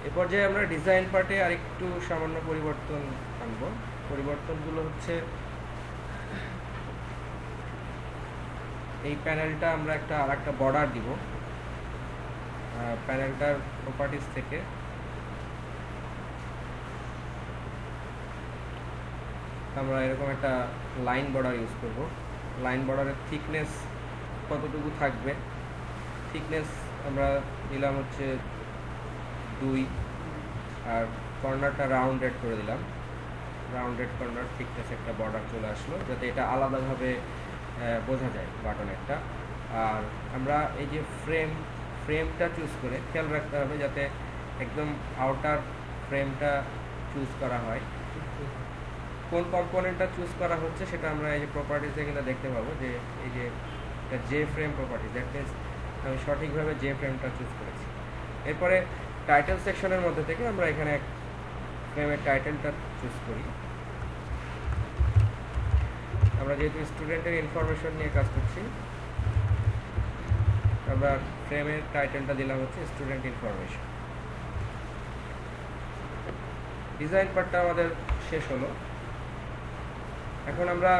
এ পর্যায়ে আমরা ডিজাইন পার্টে আরেকটু সামান্য পরিবর্তন আনব। পরিবর্তনগুলো হচ্ছে এই প্যানেলটা আমরা আরেকটা বর্ডার দিব। প্যানেলটার প্রপার্টিজ থেকে আমরা এরকম একটা লাইন বর্ডার ইউজ করব। লাইন বর্ডারের থিকনেস কতটুকু থাকবে, থিকনেস আমরা দিলাম হচ্ছে 2, আর কর্নারটা রাউন্ডেড করে দিলাম। রাউন্ডেড কর্নার থিকনেস একটা বর্ডার চলে আসলো, যাতে এটা আলাদাভাবে বোঝা যায় বাটনেরটা। আর আমরা এই যে ফ্রেমটা চুজ করে খেয়াল রাখতে হবে যাতে একদম আউটার ফ্রেমটা চুজ করা হয়। কোন কম্পোনেন্টটা চুজ করা হচ্ছে সেটা আমরা এই যে প্রপার্টিসে গেলে দেখতে পাবো যে এই যে এটা J frame properties, that means আমি সঠিকভাবে জে ফ্রেমটা চুজ করেছি। এরপরে টাইটেল সেকশনের মধ্যে থেকে আমরা এখানে ফ্রেমের টাইটেলটা চুজ করি। আমরা যেহেতু স্টুডেন্টের ইনফরমেশন নিয়ে কাজ করছি, আমরা ফ্রেমের টাইটেলটা দিলাম হচ্ছে স্টুডেন্ট ইনফরমেশন। ডিজাইন পার্টটা আমাদের শেষ হলো। এখন আমরা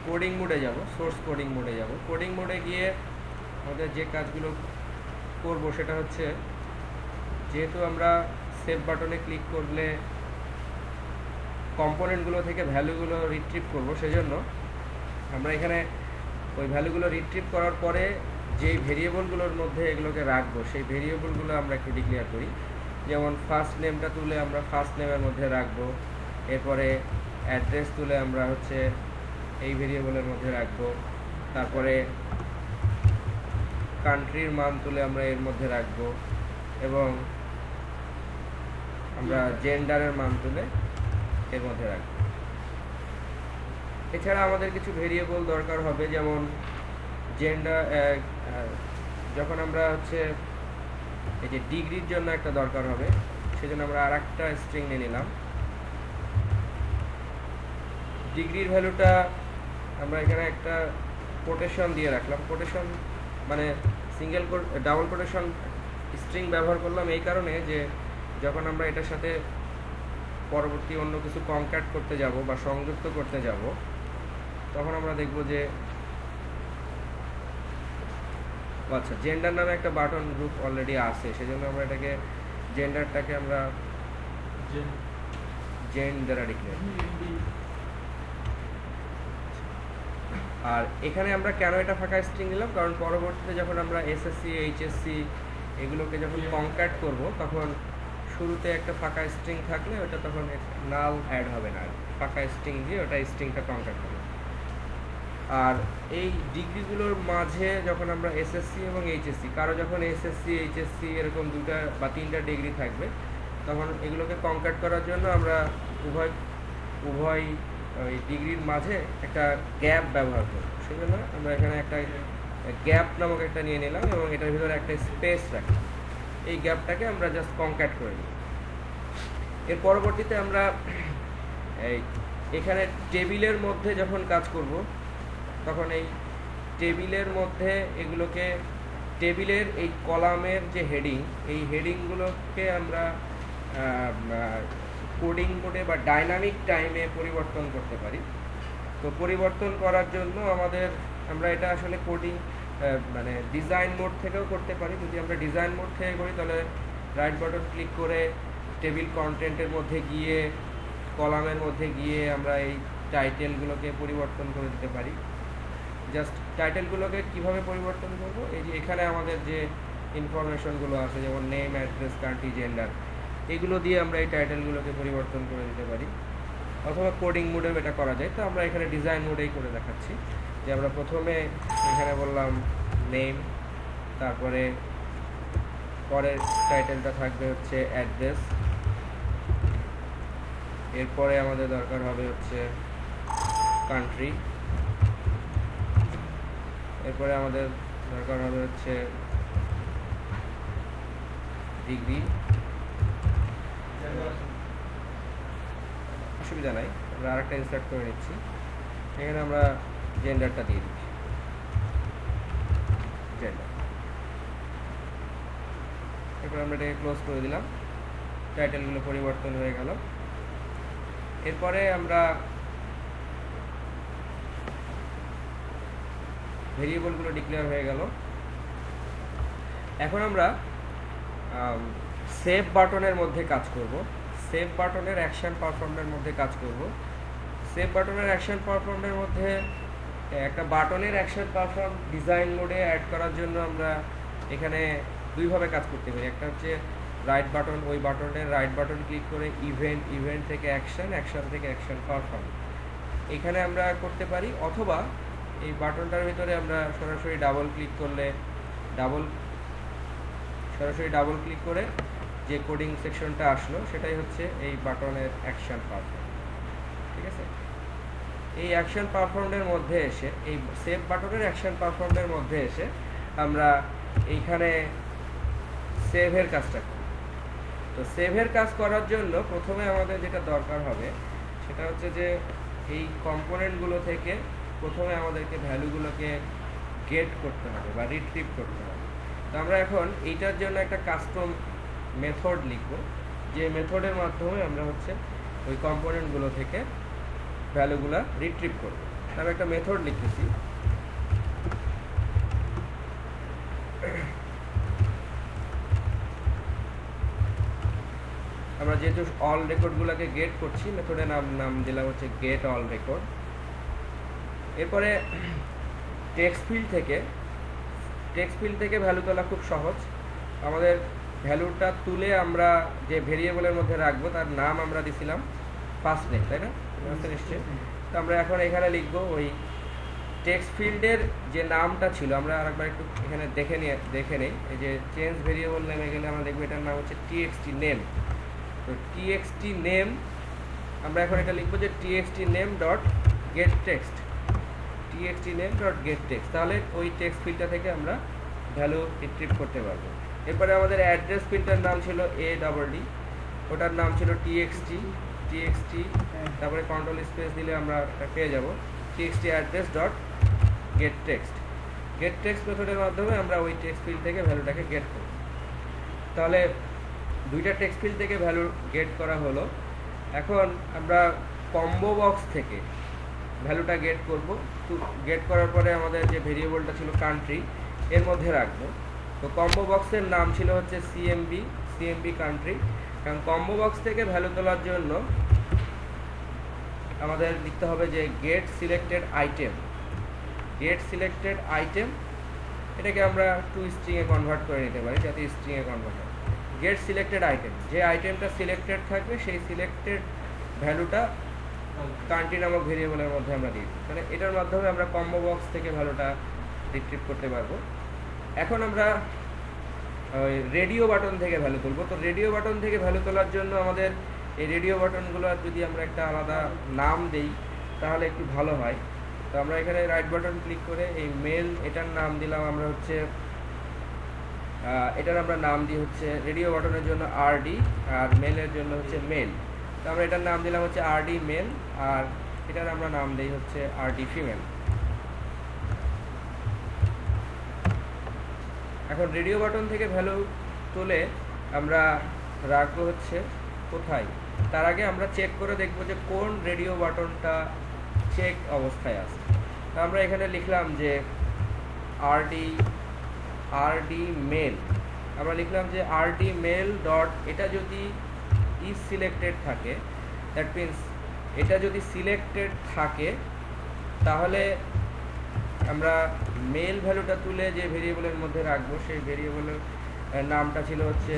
কোডিং মোডে যাব, সোর্স কোডিং মোডে যাব। কোডিং মোডে গিয়ে আমাদের যে কাজগুলো করব সেটা হচ্ছে, যেহেতু আমরা সেভ বাটনে ক্লিক করলে কম্পোনেন্টগুলো থেকে ভ্যালুগুলো রিট্রিভ করব, সেজন্য আমরা এখানে ওই ভ্যালুগুলো রিট্রিভ করার পরে যেই ভেরিয়েবলগুলোর মধ্যে এগুলোকে রাখবো সেই ভেরিয়েবলগুলো আমরা একটু ডিক্লেয়ার করি। যেমন ফার্স্ট নেমটা তুলে আমরা ফার্স্ট নেমের মধ্যে রাখবো, এরপরে অ্যাড্রেস তুলে আমরা হচ্ছে এই ভেরিয়েবলের মধ্যে রাখবো, তারপরে কান্ট্রির মান তুলে আমরা এর মধ্যে রাখবো, এবং আমরা জেন্ডারের মান তুলে এর মধ্যে রাখবো। এছাড়া আমাদের কিছু ভেরিয়েবল দরকার হবে, যেমন জেন্ডার, যখন আমরা হচ্ছে এই যে ডিগ্রির জন্য একটা দরকার হবে, সেজন্য আমরা আর একটা স্ট্রিং নিয়ে নিলাম। ডিগ্রির ভ্যালুটা আমরা এখানে একটা কোটেশন দিয়ে রাখলাম। কোটেশন মানে ডাবল কোটেশন স্ট্রিং ব্যবহার করলাম এই কারণে যে যখন আমরা এটার সাথে পরবর্তী অন্য কিছু কনক্যাট করতে যাব বা সংযুক্ত করতে যাব, তখন আমরা দেখব যে আচ্ছা জেন্ডার নামে একটা বাটন গ্রুপ অলরেডি আছে, সেজন্য আমরা এটাকে জেন্ডারটাকে আমরা জেন দ্বারা ডিক্লেয়ার। আর এখানে আমরা কেন এটা ফাঁকা স্ট্রিং নিলাম, কারণ পরবর্তীতে যখন আমরা এসএসসি এইচএসসি এগুলোকে যখন কনক্যাট করব, তখন শুরুতে একটা ফাঁকা স্ট্রিং থাকলে ওটা তখন নাল অ্যাড হবে না, ফাঁকা স্ট্রিং দিয়ে ওটা স্ট্রিংটা কনক্যাট হবে। আর এই ডিগ্রিগুলোর মাঝে যখন আমরা এসএসসি এবং এইচএসসি, কারো যখন এসএসসি এইচএসসি এরকম 2টা বা 3টা ডিগ্রি থাকবে, তখন এগুলোকে কনক্যাট করার জন্য আমরা উভয় ওই ডিগ্রির মাঝে একটা গ্যাপ ব্যবহার করব। সেই জন্য আমরা এখানে একটা গ্যাপ নামক একটা নিয়ে নিলাম এবং এটার ভিতরে একটা স্পেস রাখলাম। এই গ্যাপটাকে আমরা জাস্ট কনক্যাট করে নিই। এর পরবর্তীতে আমরা এখানে টেবিলের মধ্যে যখন কাজ করব, তখন এই টেবিলের মধ্যে এগুলোকে টেবিলের এই কলামের যে হেডিং, এই হেডিংগুলোকে আমরা কোডিং মোডে বা ডাইনামিক টাইমে পরিবর্তন করতে পারি। তো পরিবর্তন করার জন্য আমরা এটা আসলে কোডিং মানে ডিজাইন মোড থেকেও করতে পারি। যদি আমরা ডিজাইন মোড থেকে করি তাহলে রাইট বাটন ক্লিক করে টেবিল কন্টেন্টের মধ্যে গিয়ে কলামের মধ্যে গিয়ে আমরা এই টাইটেলগুলোকে পরিবর্তন করে দিতে পারি। জাস্ট টাইটেলগুলোকে কিভাবে পরিবর্তন করব, এই যে এখানে আমাদের যে ইনফরমেশনগুলো আছে, যেমন নেম, অ্যাড্রেস, কান্ট্রি, জেন্ডার, এগুলো দিয়ে আমরা এই টাইটেলগুলোকে পরিবর্তন করে দিতে পারি। অথবা কোডিং মোডেও এটা করা যায়। তো আমরা এখানে ডিজাইন মোডেই করে দেখাচ্ছি যে আমরা প্রথমে এখানে বললাম নেম, তারপরে পরের টাইটেলটা থাকবে হচ্ছে অ্যাড্রেস, এরপরে আমাদের দরকার হবে হচ্ছে কান্ট্রি, এরপরে আমাদের দরকার হবে হচ্ছে ডিগ্রি। অসুবিধা নাই, আমরা আরেকটা ইনসার্ট করে নিচ্ছি। এখানে আমরা জেন্ডারটা দিয়ে দিচ্ছি, জেন্ডার। এরপর আমরা এটাকে ক্লোজ করে দিলাম। টাইটেলগুলো পরিবর্তন হয়ে গেল। এরপরে আমরা ভেরিয়েবলগুলো ডিক্লেয়ার হয়ে গেল। এখন আমরা সেভ বাটনের মধ্যে কাজ করব। সেভ বাটনের অ্যাকশন পারফর্মের মধ্যে কাজ করব। সেভ বাটনের অ্যাকশন পারফর্মের মধ্যে একটা বাটনের অ্যাকশন পারফর্ম ডিজাইন মোডে অ্যাড করার জন্য আমরা এখানে দুইভাবে কাজ করতে পারি। একটা হচ্ছে রাইট বাটন, ওই বাটনের রাইট বাটন ক্লিক করে ইভেন্ট থেকে অ্যাকশন থেকে অ্যাকশন পারফর্ম এখানে আমরা করতে পারি, অথবা এই বাটনটার ভিতরে আমরা সরাসরি ডাবল ক্লিক করে যে কোডিং সেকশনটা আসলো সেটাই হচ্ছে এই বাটনের অ্যাকশন পারফর্ম। ঠিক আছে, এই অ্যাকশন পারফর্মের মধ্যে এসে, এই সেভ বাটনের অ্যাকশন পারফর্মের মধ্যে এসে আমরা এইখানে সেভের কাজটা করি। তো সেভের কাজ করার জন্য প্রথমে আমাদের যেটা দরকার হবে সেটা হচ্ছে যে এই কম্পোনেন্টগুলো থেকে প্রথমে আমাদেরকে ভ্যালুগুলোকে গেট করতে হবে বা রিট্রিভ করতে হবে। তো আমরা এখন এইটার জন্য একটা কাস্টম মেথড লিখব, যে মেথডের মাধ্যমে আমরা হচ্ছে ওই কম্পোনেন্টগুলো থেকে ভ্যালুগুলো রিট্রিভ করব। আমি একটা মেথড লিখতেছি। আমরা যেহেতু অল রেকর্ডগুলোকে গেট করছি, মেথডের নাম দিলাম হচ্ছে গেট অল রেকর্ড। এরপরে টেক্সট ফিল্ড থেকে ভ্যালু তোলা খুব সহজ। আমাদের ভ্যালুটা তুলে আমরা যে ভেরিয়েবলের মধ্যে রাখবো তার নাম আমরা দিছিলাম ফার্স্ট নেম, তাই না? নিশ্চয়ই। তো আমরা এখন এখানে লিখবো ওই টেক্সট ফিল্ডের যে নামটা ছিল, আমরা আরেকবার একটু এখানে দেখে নেই। এই যে চেঞ্জ ভেরিয়েবল নেমে গেলে আমরা দেখবো এটার নাম হচ্ছে টিএক্সটি নেম। তো টিএক্সটি নেম আমরা এখন এটা লিখবো যে TXT name dot gate text, তাহলে ওই টেক্সট ফিল্ডটা থেকে আমরা ভ্যালু রিট্রিভ করতে পারবো। এরপরে আমাদের অ্যাড্রেস ফিল্ডটার নাম ছিল ADD, ওটার নাম ছিল টিএক্সটি, তারপরে কন্ট্রোল স্পেস দিলে আমরা পেয়ে যাব TXT address dot gate text মেথডের মাধ্যমে আমরা ওই টেক্সট ফিল্ড থেকে ভ্যালুটাকে গেট করব। তাহলে দুইটা টেক্সট ফিল্ড থেকে ভ্যালু গেট করা হলো। এখন আমরা কম্বো বক্স থেকে ভ্যালুটা গেট করব। তো গেট করার পরে আমাদের যে ভেরিয়েবলটা ছিল কান্ট্রি, এর মধ্যে রাখবো। তো কম্বো বক্সের নাম ছিল হচ্ছে সিএমবি কান্ট্রি। কারণ কম্বো বক্স থেকে ভ্যালু তোলার জন্য আমাদের লিখতে হবে যে গেট সিলেক্টেড আইটেম, এটাকে আমরা টু স্ট্রিংয়ে কনভার্ট করে নিতে পারি যাতে স্ট্রিংয়ে কনভার্ট হয়। গেট সিলেক্টেড আইটেম, যে আইটেমটা সিলেক্টেড থাকবে সেই সিলেক্টেড ভ্যালুটা কান্ট্রি নামক ভেরিয়েবলের মধ্যে আমরা দিই। মানে এটার মাধ্যমে আমরা কম্বো বক্স থেকে ভ্যালুটা রিট্রিভ করতে পারবো। এখন আমরা ওই রেডিও বাটন থেকে ভ্যালু তুলব। তো রেডিও বাটন থেকে ভ্যালু তোলার জন্য আমাদের এই রেডিও বাটনগুলো যদি আমরা একটা আলাদা নাম দেই তাহলে একটু ভালো হয়। তো আমরা এখানে রাইট বাটন ক্লিক করে এই মেল, এটার নাম দিলাম আমরা হচ্ছে এটার আমরা নাম দিই হচ্ছে রেডিও বাটনের জন্য RD আর মেলের জন্য হচ্ছে মেল। তো আমরা এটার নাম দিলাম হচ্ছে RD মেল, আর এটার আমরা নাম দিই হচ্ছে RD ফিমেল। এখন রেডিও বাটন থেকে ভ্যালু তুলে আমরা রাখবো হচ্ছে কোথায়, তার আগে আমরা চেক করে দেখবো যে কোন রেডিও বাটনটা চেক অবস্থায় আছে। তো আমরা এখানে লিখলাম যে RD মেল, আমরা লিখলাম যে RD মেল ডট, এটা যদি ইজ সিলেক্টেড থাকে, দ্যাট মিনস এটা যদি সিলেক্টেড থাকে তাহলে আমরা মেল ভ্যালুটা তুলে যে ভেরিয়েবলের মধ্যে রাখবো সেই ভেরিয়েবলের নামটা ছিল হচ্ছে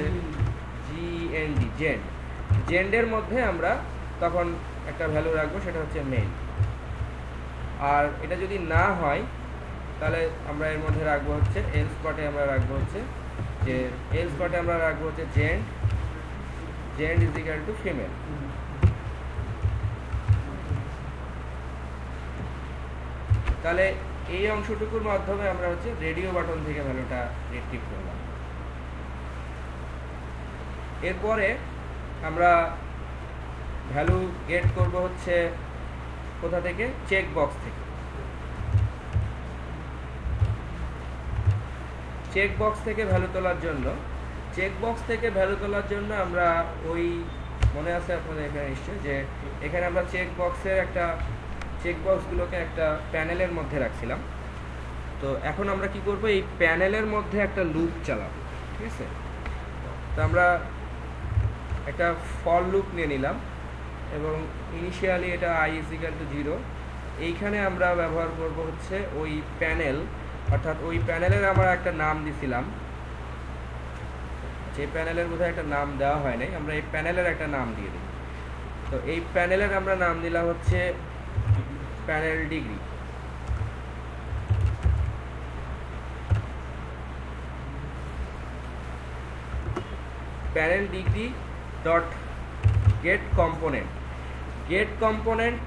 জেন্ডের মধ্যে আমরা তখন একটা ভ্যালু রাখবো, সেটা হচ্ছে মেল। আর এটা যদি না হয় তাহলে আমরা এর মধ্যে রাখবো হচ্ছে এলস পার্টে আমরা রাখবো হচ্ছে জেন্ড ইজ ইকুয়াল টু ফিমেল। তাহলে এই অংশটুকুর মাধ্যমে আমরা হচ্ছে রেডিও বাটন থেকে ভ্যালুটা রিট্রিভ করলাম। এরপরে আমরা ভ্যালু গেট করব হচ্ছে কোথা থেকে, চেক বক্স থেকে। চেক বক্স থেকে ভ্যালু তোলার জন্য চেকবক্স থেকে ভ্যালু তোলার জন্য আমরা ওই মনে আছে আপনাদের এখানে নিশ্চয়ই যে এখানে আমরা চেকবক্সগুলোকে একটা প্যানেলের মধ্যে রাখছিলাম। তো এখন আমরা কি করব, এই প্যানেলের মধ্যে একটা লুপ চালাবো, ঠিক আছে। তো আমরা একটা ফর লুপ নিয়ে নিলাম এবং ইনিশিয়ালি এটা i = 0। এইখানে আমরা ব্যবহার করব হচ্ছে ওই প্যানেল, অর্থাৎ ওই প্যানেলের আমরা একটা নাম দিছিলাম, যে প্যানেলের বোধহয় একটা নাম দেওয়া হয় নাই, আমরা এই প্যানেলের একটা নাম দিয়ে দিই। তো এই প্যানেলের আমরা নাম দিলাম হচ্ছে panel degree. Panel degree dot get component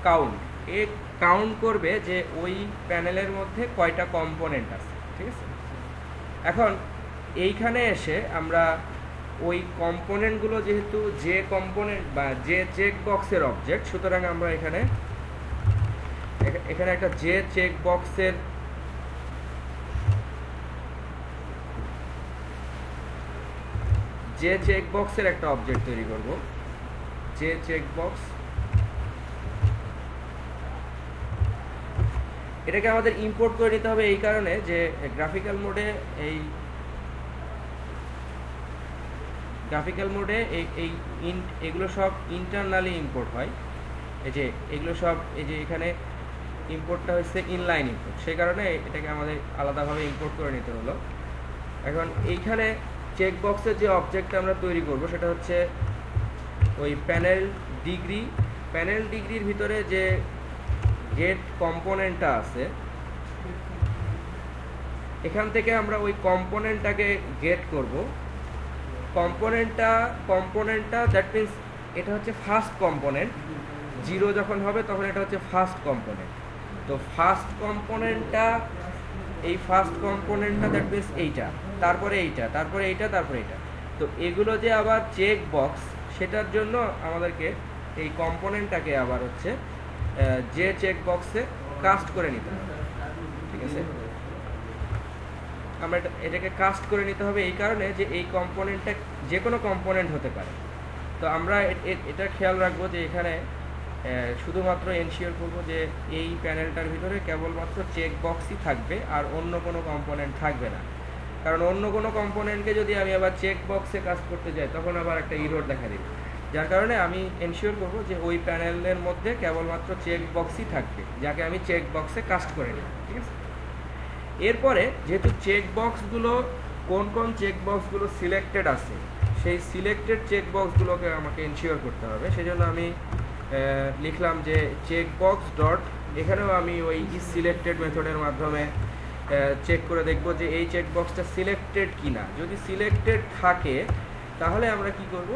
count, এ কাউন্ট করবে যে ওই প্যানেলের মধ্যে কয়টা কম্পোনেন্ট আছে, ঠিক আছে। এখন এইখানে এসে আমরা ওই কম্পোনেন্টগুলো, যেহেতু যে কম্পোনেন্ট বা যে চেক বক্সের অবজেক্ট, সুতরাং আমরা এখানে একটা যে চেক বক্সের একটা অবজেক্ট তৈরি করব, যে চেক বক্স। এটাকে আমাদের ইম্পোর্ট করে নিতে হবে এই কারণে যে গ্রাফিক্যাল মোডে এগুলো সব ইন্টারনালি ইম্পোর্ট হয়। এই যে এগুলো সব, এই যে এখানে ইম্পোর্টটা হচ্ছে ইনলাইন ইম্পোর্ট, সেই কারণে এটাকে আমাদের আলাদাভাবে ইম্পোর্ট করে নিতে হলো। এখন এইখানে চেক বক্সের যে অবজেক্টটা আমরা তৈরি করব সেটা হচ্ছে ওই প্যানেল ডিগ্রির ভিতরে যে গেট কম্পোনেন্টটা আছে, এখান থেকে আমরা ওই কম্পোনেন্টটাকে গেট করব। কম্পোনেন্টটা দ্যাট মিনস এটা হচ্ছে ফার্স্ট কম্পোনেন্ট, 0 যখন হবে তখন এটা হচ্ছে ফার্স্ট কম্পোনেন্ট। তো ফার্স্ট কম্পোনেন্টটা দ্যাট মিনস এইটা, তারপরে এইটা, তারপরে এইটা, তারপরে এইটা। তো এগুলো যে আবার চেক বক্স, সেটার জন্য আমাদেরকে এই কম্পোনেন্টটাকে আবার হচ্ছে যে চেক বক্সে কাস্ট করে নিতে হবে, ঠিক আছে। আমরা এটাকে কাস্ট করে নিতে হবে এই কারণে যে এই কম্পোনেন্টটা যে কোনো কম্পোনেন্ট হতে পারে। তো আমরা এটা খেয়াল রাখবো যে এখানে শুধুমাত্র এনশিওর করবো যে এই প্যানেলটার ভিতরে কেবলমাত্র চেক বক্সই থাকবে, আর অন্য কোনো কম্পোনেন্ট থাকবে না। কারণ অন্য কোনো কম্পোনেন্টকে যদি আমি আবার চেক বক্সে কাজ করতে যাই তখন আবার একটা ইরর দেখা দিবে, যার কারণে আমি এনশিওর করব যে ওই প্যানেলের মধ্যে কেবলমাত্র চেক বক্সই থাকবে, যাকে আমি চেক বক্সে কাস্ট করে নিই, ঠিক আছে। এরপরে যেহেতু চেক বক্সগুলো কোন চেক বক্সগুলো সিলেক্টেড আছে, সেই সিলেক্টেড চেক বক্সগুলোকে আমাকে এনশিওর করতে হবে। সেজন্য আমি লিখলাম যে চেক বক্স ডট, এখানেও আমি ওই ইজ সিলেক্টেড মেথডের মাধ্যমে চেক করে দেখব যে এই চেক বক্সটা সিলেক্টেড কিনা। যদি সিলেক্টেড থাকে তাহলে আমরা কি করব,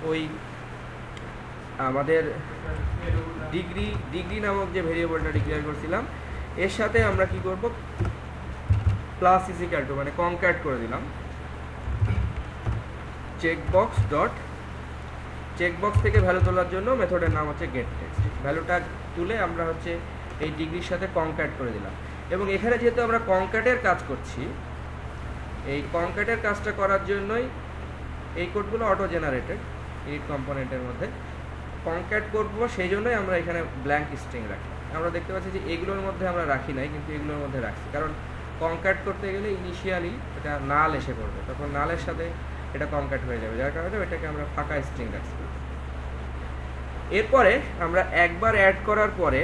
ওই আমাদের ডিগ্রি নামক যে ভেরিয়েবলটা ডিক্লেয়ার করছিলাম এর সাথে আমরা কি করব, প্লাস ইজ ইকুয়াল টু মানে কনক্যাট করে দিলাম চেকবক্স ডট, চেকবক্স থেকে ভ্যালু তোলার জন্য মেথডের নাম হচ্ছে গেট টেক্সট। ভ্যালুটা তুলে আমরা হচ্ছে এই ডিগ্রির সাথে কনক্যাট করে দিলাম। এবং এখানে যেহেতু আমরা কনক্যাটের কাজ করছি, এই কনক্যাটের কাজটা করার জন্যই এই কোডগুলো অটো জেনারেটেড ইনিট কম্পোনেন্টের মধ্যে কনক্যাট করব, সেই জন্যই আমরা এখানে ব্ল্যাঙ্ক স্ট্রিং রাখি। আমরা দেখতে পাচ্ছি যে এগুলোর মধ্যে আমরা রাখি নাই, কিন্তু এগুলোর মধ্যে রাখছি, কারণ কনক্যাট করতে গেলে ইনিশিয়ালি এটা নাল এসে পড়বে, তখন নালের সাথে এটা কনক্যাট হয়ে যাবে, যার কারণে এটাকে আমরা ফাঁকা স্ট্রিং রাখছি। এরপরে আমরা একবার অ্যাড করার পরে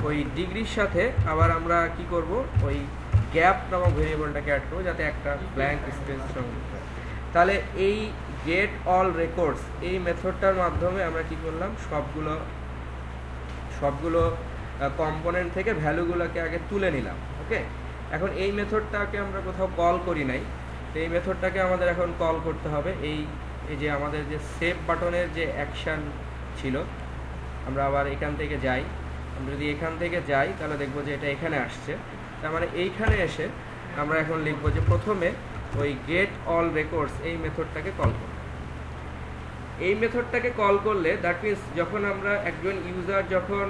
ওই ডিগ্রির সাথে আবার আমরা কি করব, ওই গ্যাপ নামক ভেরিয়েবলটাকে অ্যাড করবো, যাতে একটা ব্ল্যাঙ্ক স্পেস সংযুক্ত হয়। তাহলে এই গেট অল রেকর্ডস এই মেথডটার মাধ্যমে আমরা কি করলাম, সবগুলো কম্পোনেন্ট থেকে ভ্যালুগুলোকে আগে তুলে নিলাম। ওকে, এখন এই মেথডটাকে আমরা কোথাও কল করি নাই, তো এই মেথডটাকে আমাদের এখন কল করতে হবে। এই যে আমাদের যে সেভ বাটনের যে অ্যাকশান ছিল, আমরা আবার এখান থেকে যাই, আমরা যদি এখান থেকে যাই তাহলে দেখবো যে এটা এখানে আসছে। তার মানে এইখানে এসে আমরা এখন লিখবো যে প্রথমে ওই গেট অল রেকর্ডস এই মেথডটাকে কল করব। এই মেথডটাকে কল করলে দ্যাট মিনস যখন আমরা একজন ইউজার যখন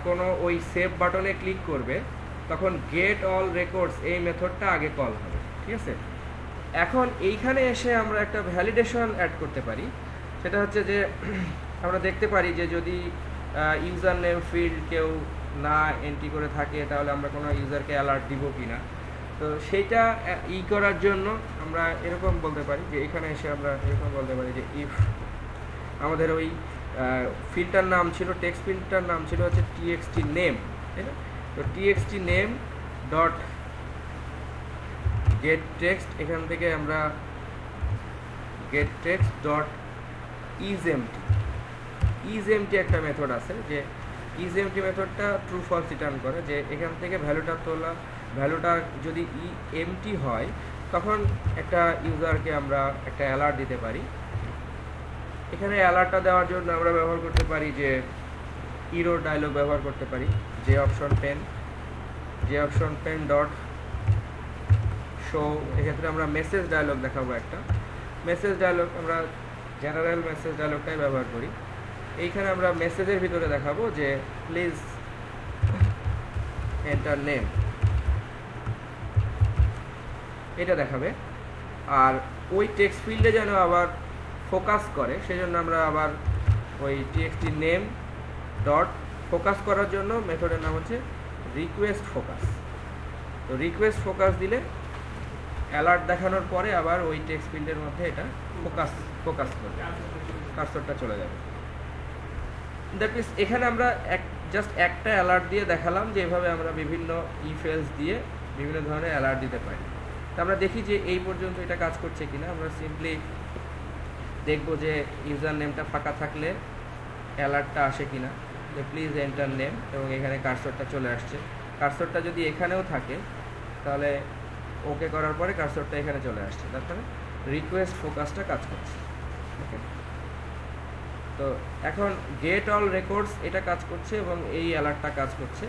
কোনো ওই সেভ বাটনে ক্লিক করবে তখন গেট অল রেকর্ডস এই মেথডটা আগে কল হবে, ঠিক আছে। এখন এইখানে এসে আমরা একটা ভ্যালিডেশন অ্যাড করতে পারি। সেটা হচ্ছে যে আমরা দেখতে পারি যে যদি ইউজার নেম ফিল্ড কেউ না এন্ট্রি করে থাকে তাহলে আমরা কোনো ইউজারকে অ্যালার্ট দিব কি না। তো সেইটা করার জন্য আমরা এরকম বলতে পারি যে এখানে এসে আমরা এরকম বলতে পারি যে ইফ আমাদের ওই ফিল্ডটার নাম ছিল, টেক্সট ফিল্ডটার নাম ছিল হচ্ছে টিএক্সটি নেম, তাই না? তো TXT name dot gate text, এখান থেকে আমরা গেট টেক্সট ডট ইজএমটি একটা মেথড আছে, যে ইজএমটি মেথডটা ট্রু ফলস রিটার্ন করে, যে এখান থেকে ভ্যালুটা যদি এমটি হয় তখন একটা ইউজারকে আমরা একটা অ্যালার্ট দিতে পারি। এখানে অ্যালার্টটা দেওয়ার জন্য আমরা ব্যবহার করতে পারি যে ইরোর ডায়লগ ব্যবহার করতে পারি, যে অপশন পেন ডট শো। এক্ষেত্রে আমরা মেসেজ ডায়লগ দেখাবো, একটা মেসেজ ডায়লগ আমরা জেনারেল মেসেজ ডায়লগটাই ব্যবহার করি। এইখানে আমরা মেসেজের ভিতরে দেখাবো যে প্লিজ এন্টার নেম, এটা দেখাবে। আর ওই টেক্সট ফিল্ডে যেন আবার ফোকাস করে সেজন্য আমরা আবার ওই টিএক্সটি নেম ডট ফোকাস করার জন্য মেথডের নাম হচ্ছে রিকোয়েস্ট ফোকাস। তো রিকোয়েস্ট ফোকাস দিলে অ্যালার্ট দেখানোর পরে আবার ওই টেক্সট ফিল্ডের মধ্যে এটা ফোকাস করবে, কার্সরটা চলে যাবে। দ্যাট মিনস এখানে আমরা জাস্ট একটা অ্যালার্ট দিয়ে দেখালাম যে এভাবে আমরা বিভিন্ন ইফেলস দিয়ে বিভিন্ন ধরনের অ্যালার্ট দিতে পারি। তো আমরা দেখি যে এই পর্যন্ত এটা কাজ করছে কিনা। আমরা সিম্পলি দেখবো যে ইউজার নেমটা ফাঁকা থাকলে অ্যালার্টটা আসে কিনা, যে প্লিজ এন্টার নেম, এবং এখানে কার্সরটা চলে আসছে। কার্সরটা যদি এখানেও থাকে তাহলে ওকে করার পরে কার্সরটা এখানে চলে আসছে, তার মানে রিকোয়েস্ট ফোকাসটা কাজ করছে। ওকে, তো এখন গেট অল রেকর্ডস এটা কাজ করছে এবং এই অ্যালার্টটা কাজ করছে।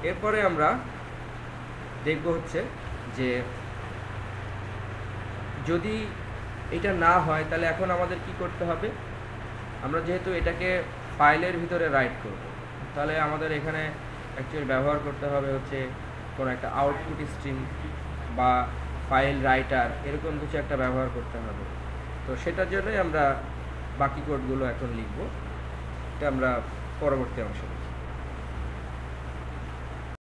এরপরে আমরা দেখব হচ্ছে যে যদি এটা না হয় তাহলে এখন আমাদের কি করতে হবে। আমরা যেহেতু এটাকে ফাইলের ভিতরে রাইট করব, তাহলে আমাদের এখানে অ্যাকচুয়ালি ব্যবহার করতে হবে হচ্ছে কোনো একটা আউটপুট স্ট্রিম বা ফাইল রাইটার, এরকম কিছু একটা ব্যবহার করতে হবে। তো সেটার জন্যই আমরা বাকি কোডগুলো এখন লিখব, এটা আমরা পরবর্তী অংশে